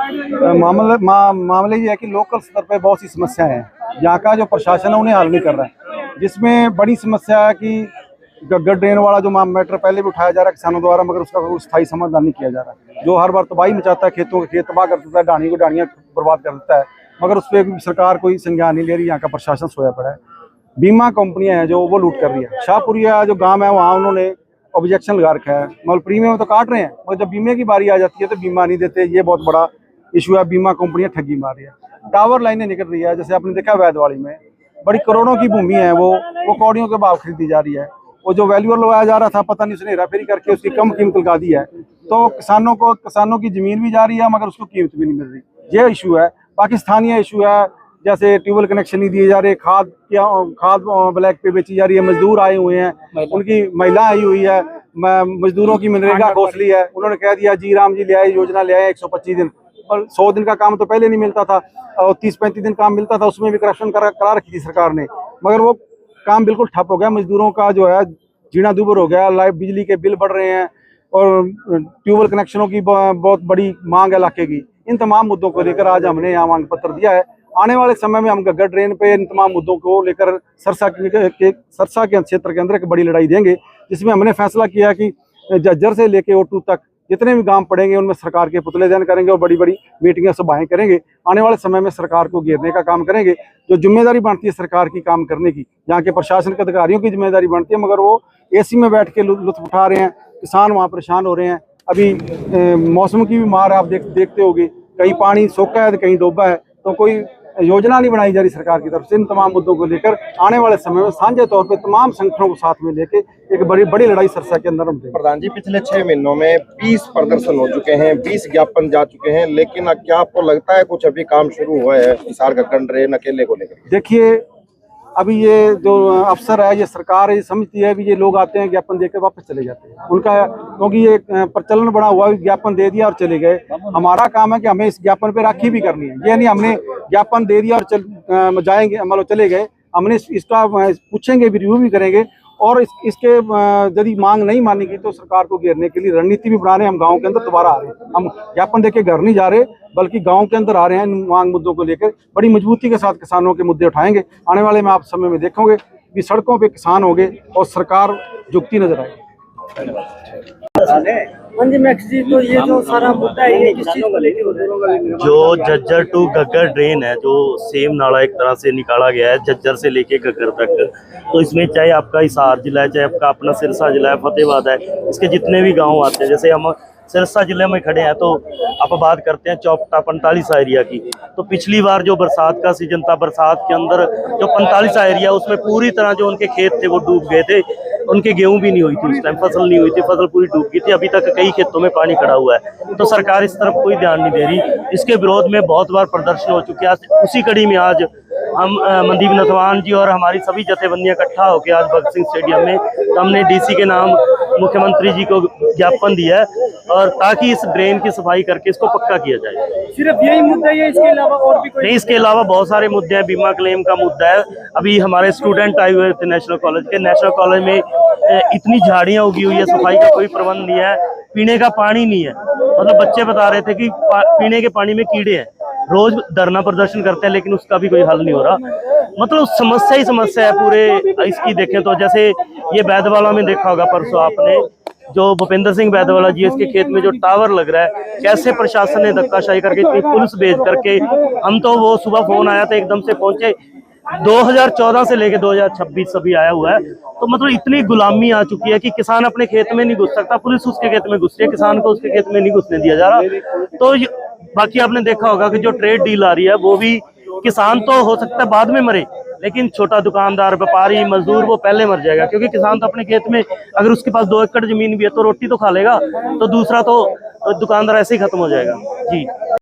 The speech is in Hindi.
मामले ये है कि लोकल स्तर पे बहुत सी समस्याएं हैं। यहाँ का जो प्रशासन है उन्हें हल नहीं कर रहा है, जिसमें बड़ी समस्या है कि गग्गर ड्रेन वाला जो मैटर पहले भी उठाया जा रहा है किसानों द्वारा, मगर उसका कोई स्थायी समाधान नहीं किया जा रहा है। जो हर बार तबाही मचाता है, खेतों के खेत तबाह कर देता है, डाणी को डाणियाँ बर्बाद कर देता है, मगर उस पर सरकार कोई संज्ञान नहीं ले रही। यहाँ का प्रशासन सोया पड़ा है। बीमा कंपनियां हैं जो वो लूट कर रही है। शाहपुरिया जो गांव है वहाँ उन्होंने ऑब्जेक्शन लगा रखा है, मतलब प्रीमियम तो काट रहे हैं, मगर जब बीमे की बारी आ जाती है तो बीमा नहीं देते। ये बहुत बड़ा इशू है। बीमा कंपनियां ठगी मार रही है। टावर लाइनें निकल रही है, जैसे आपने देखा वैदवाड़ी में बड़ी करोड़ों की भूमि है, वो कौड़ियों के भाव खरीदी जा रही है। वो जो वैल्यूअर लगाया जा रहा था, पता नहीं उसने हेराफेरी करके उसकी कम कीमत लगा दी है, तो किसानों की जमीन भी जा रही है, मगर उसको कीमत भी नहीं मिल रही। ये इशू है। बाकी स्थानीय इशू है, जैसे ट्यूबवेल कनेक्शन नहीं दिए जा रहे, खाद ब्लैक पे बेची जा रही है, मजदूर आए हुए हैं, उनकी महिला आई हुई है, मजदूरों की मनरेगा घोषली है। उन्होंने कह दिया जी राम जी ले आए, योजना ले आए 125 दिन, और 100 दिन का काम तो पहले नहीं मिलता था, और 30-35 दिन काम मिलता था, उसमें भी करप्शन करा रखी थी सरकार ने, मगर वो काम बिल्कुल ठप हो गया। मजदूरों का जो है जीना दूभर हो गया। लाइट बिजली के बिल बढ़ रहे हैं और ट्यूबवेल कनेक्शनों की बहुत बड़ी मांग है इलाके की। इन तमाम मुद्दों को लेकर आज हमने यहाँ मांग पत्र दिया है। आने वाले समय में हम गग्गर ड्रेन पे इन तमाम मुद्दों को लेकर सरसा के क्षेत्र के अंदर एक बड़ी लड़ाई देंगे, जिसमें हमने फैसला किया कि जज्जर से लेके ओटू तक जितने भी गांव पड़ेंगे उनमें सरकार के पुतले दान करेंगे और बड़ी बड़ी मीटिंगें सभाएं करेंगे। आने वाले समय में सरकार को घेरने का काम करेंगे। जो जिम्मेदारी बनती है सरकार की काम करने की, यहाँ के प्रशासन के अधिकारियों की जिम्मेदारी बनती है, मगर वो एसी में बैठ के लुत्फ उठा रहे हैं। किसान वहाँ परेशान हो रहे हैं। अभी मौसम की भी मार आप देखते होगे, कहीं पानी सूखा है तो कहीं डूबा है, तो कोई योजना नहीं बनाई जा रही सरकार की तरफ से। इन तमाम मुद्दों को लेकर आने वाले समय में साझे तौर पे तमाम संगठनों को साथ में लेके एक बड़ी लड़ाई सरसा के अंदर हम देंगे। प्रधान जी, पिछले 6 महीनों में 20 प्रदर्शन हो चुके हैं, 20 ज्ञापन जा चुके हैं, लेकिन क्या आपको लगता है कुछ अभी काम शुरू हुआ है हिसार गग्गर ड्रेन अकेले को लेकर? देखिए, अभी ये जो अफसर है, ये सरकार ये समझती है, अभी ये लोग आते हैं ज्ञापन देकर वापस चले जाते हैं उनका, क्योंकि ये प्रचलन बना हुआ है, ज्ञापन दे दिया और चले गए। हमारा काम है कि हमें इस ज्ञापन पे राखी भी करनी है। ये नहीं हमने ज्ञापन दे दिया और जाएंगे, मतलब चले गए। हमने इसका पूछेंगे भी, रिव्यू भी करेंगे, और इसके यदि मांग नहीं मानेगी तो सरकार को घेरने के लिए रणनीति भी बना रहे हैं। हम गाँव के अंदर दोबारा आ रहे हैं। हम ज्ञापन देके घर नहीं जा रहे, बल्कि गांव के अंदर आ रहे हैं। मांग मुद्दों को लेकर बड़ी मजबूती के साथ किसानों के मुद्दे उठाएंगे। आने वाले में आप समय में देखोगे कि सड़कों पे किसान होंगे और सरकार झुकती नजर आएगी। तो ये जो सारा मुद्दा है ये किस चीज को लेकर हो रहा है? जो झज्जर टू गग्गर ड्रेन है, जो सेम नाला एक तरह से निकाला गया है झज्जर से लेके गग्गर तक, तो इसमें चाहे आपका हिसार जिला है, चाहे आपका अपना सिरसा जिला है, फतेहाबाद है, इसके जितने भी गांव आते हैं, जैसे हम सिरसा जिले में खड़े हैं तो आप बात करते हैं चौपटा 45 एरिया की, तो पिछली बार जो बरसात का सीजन था, बरसात के अंदर जो 45 एरिया उसमें पूरी तरह जो उनके खेत थे वो डूब गए थे। उनके गेहूं भी नहीं हुई थी, उस टाइम फसल नहीं हुई थी, फसल पूरी डूब गई थी। अभी तक कई खेतों में पानी खड़ा हुआ है, तो सरकार इस तरफ कोई ध्यान नहीं दे रही। इसके विरोध में बहुत बार प्रदर्शन हो चुके हैं। उसी कड़ी में आज हम मनदीप नथवान जी और हमारी सभी जथेबंदियां इकट्ठा होकर आज भगत सिंह स्टेडियम में, तो हमने डीसी के नाम मुख्यमंत्री जी को ज्ञापन दिया है, और ताकि इस ड्रेन की सफाई करके इसको पक्का किया जाए। सिर्फ यही मुद्दा है, इसके अलावा और भी कोई नहीं? इसके अलावा बहुत सारे मुद्दे हैं। बीमा क्लेम का मुद्दा है। अभी हमारे स्टूडेंट आए हुए थे नेशनल कॉलेज में इतनी झाड़ियां उगी हुई है, सफाई का कोई प्रबंध नहीं है, पीने का पानी नहीं है। मतलब बच्चे बता रहे थे कि पीने के पानी में कीड़े हैं। रोज धरना प्रदर्शन करते हैं, लेकिन उसका भी कोई हल नहीं हो रहा। मतलब समस्या ही समस्या है पूरे इसकी। देखें तो जैसे ये बैदवाला में देखा होगा परसों आपने, जो भूपेंद्र सिंह बैदवाला जी, इसके खेत में जो टावर लग रहा है, कैसे प्रशासन ने धक्काशाही करके, इतनी पुलिस भेज करके, हम तो वो सुबह फोन आया था एकदम से पहुंचे। 2014 से लेके 2026 अभी आया हुआ है, तो मतलब इतनी गुलामी आ चुकी है कि किसान अपने खेत में नहीं घुस सकता, पुलिस उसके खेत में घुस रही है, किसान को उसके खेत में नहीं घुसने दिया जा रहा। तो बाकी आपने देखा होगा कि जो ट्रेड डील आ रही है, वो भी किसान तो हो सकता है बाद में मरे, लेकिन छोटा दुकानदार, व्यापारी, मजदूर वो पहले मर जाएगा, क्योंकि किसान तो अपने खेत में अगर उसके पास 2 एकड़ जमीन भी है तो रोटी तो खा लेगा, तो दूसरा तो दुकानदार ऐसे ही खत्म हो जाएगा। जी।